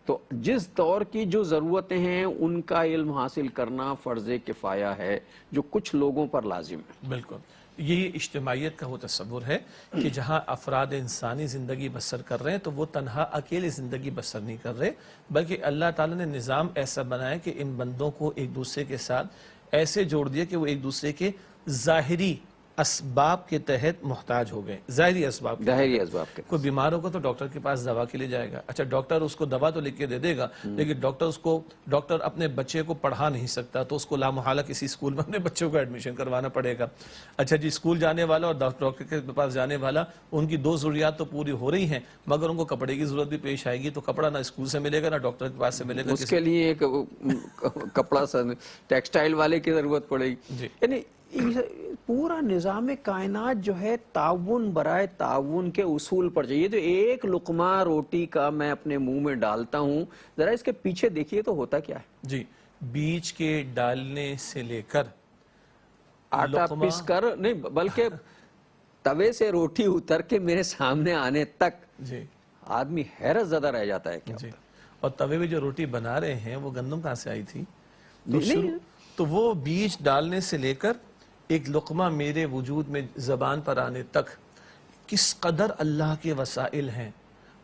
تو جس دور کی جو ضرورتیں ہیں ان کا علم حاصل کرنا فرض کفایہ ہے جو کچھ لوگوں پر لازم ہے. بالکل. یہی اجتماعیت کا وہ تصور ہے کہ جہاں افراد انسانی زندگی بسر کر رہے ہیں تو وہ تنہا اکیلے زندگی بسر نہیں کر رہے، بلکہ اللہ تعالیٰ نے نظام ایسا بنایا کہ ان بندوں کو ایک دوسرے کے ساتھ ایسے جوڑ دیا کہ وہ ایک دوسرے کے ظاہری اسباب کے تحت محتاج ہو گئے. ظاہری اسباب کے کوئی بیمار ہوگا تو ڈاکٹر کے پاس دوا کے لیے جائے گا. اچھا ڈاکٹر اس کو دوا تو لکھ کے دے دے گا لیکن ڈاکٹر اپنے بچے کو پڑھا نہیں سکتا تو اس کو لامحالہ کسی اسکول میں اپنے بچوں کو ایڈمیشن کروانا پڑے گا. اچھا جی اسکول جانے والا اور ڈاکٹر کے پاس جانے والا، ان کی 2 ضروریات تو پوری ہو رہی ہیں مگر ان کو کپڑے کی ضرورت بھی پیش آئے گی تو کپڑا نہ اسکول سے ملے گا نہ ڈاکٹر کے پاس سے ملے گا. اس کے لیے ایک کپڑا ٹیکسٹائل والے کی ضرورت پڑے گی. یعنی پورا نظام کائنات جو ہے تعاون برائے تعاون کے اصول پر چاہیے. تو ایک لقمہ روٹی کا میں اپنے منہ میں ڈالتا ہوں، ذرا اس کے پیچھے دیکھیے تو ہوتا کیا ہے. جی بیج کے ڈالنے سے لے کر آٹا پس کر نہیں بلکہ توے سے روٹی اتر کے میرے سامنے آنے تک جی آدمی حیرت زدہ رہ جاتا ہے. کیا جی اور توے میں جو روٹی بنا رہے ہیں وہ گندم کہاں سے آئی تھی؟ تو وہ بیج ڈالنے سے لے کر ایک لقمہ میرے وجود میں زبان پر آنے تک کس قدر اللہ کے وسائل ہیں.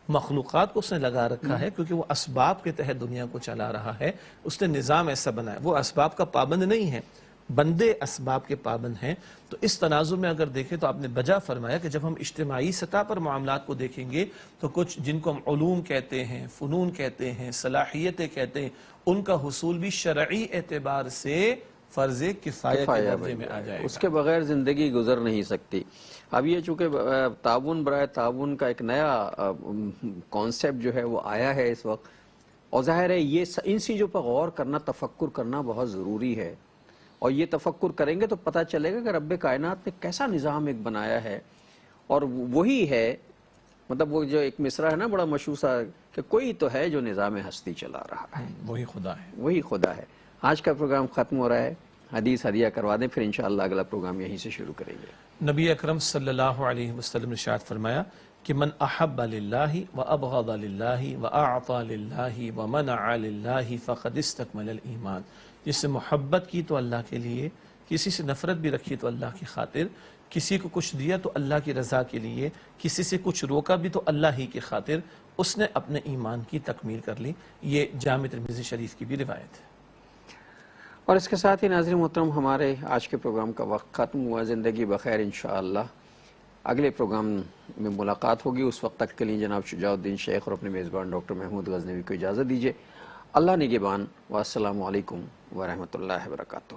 مخلوقات کو اس نے لگا رکھا ہے کیونکہ وہ اسباب کے تحت دنیا کو چلا رہا ہے. اس نے نظام ایسا بنایا، وہ اسباب کا پابند نہیں ہے، بندے اسباب کے پابند ہیں. تو اس تناظر میں اگر دیکھیں تو آپ نے بجا فرمایا کہ جب ہم اجتماعی سطح پر معاملات کو دیکھیں گے تو کچھ جن کو ہم علوم کہتے ہیں، فنون کہتے ہیں، صلاحیتیں کہتے ہیں، ان کا حصول بھی شرعی اعتبار سے فرض کفایہ کے درجے میں آ جائے گا. اس کے بغیر زندگی گزر نہیں سکتی. اب یہ چونکہ تعاون برائے تعاون کا ایک نیا کانسیپٹ جو ہے وہ آیا ہے اس وقت، اور ظاہر ہے یہ ان چیزوں پر غور کرنا، تفکر کرنا بہت ضروری ہے. اور یہ تفکر کریں گے تو پتہ چلے گا کہ رب کائنات نے کیسا نظام ایک بنایا ہے. اور وہی ہے، مطلب وہ جو ایک مصرع ہے نا بڑا مشہور سا کہ کوئی تو ہے جو نظام ہستی چلا رہا ہے، وہی خدا ہے. وہی خدا ہے. آج کا پروگرام ختم ہو رہا ہے، حدیث ہدیہ کروا دیں، پھر انشاءاللہ اگلا پروگرام یہیں سے شروع کریں گے. نبی اکرم صلی اللہ علیہ وسلم نے ارشاد فرمایا کہ من احب للہ وابغض للہ واعطى للہ ومنع للہ فقد استکمل الایمان. جس سے محبت کی تو اللہ کے لیے، کسی سے نفرت بھی رکھی تو اللہ کی خاطر، کسی کو کچھ دیا تو اللہ کی رضا کے لیے، کسی سے کچھ روکا بھی تو اللہ ہی کی خاطر، اس نے اپنے ایمان کی تکمیل کر لی. یہ جامع ترمذی شریف کی بھی روایت ہے. اور اس کے ساتھ ہی ناظرین محترم ہمارے آج کے پروگرام کا وقت ختم ہوا. زندگی بخیر انشاءاللہ اگلے پروگرام میں ملاقات ہوگی. اس وقت تک کے لیے جناب شجاع الدین شیخ اور اپنے میزبان ڈاکٹر محمود غزنوی کو اجازت دیجیے. اللہ نگہبان، والسلام علیکم ورحمۃ اللہ وبرکاتہ۔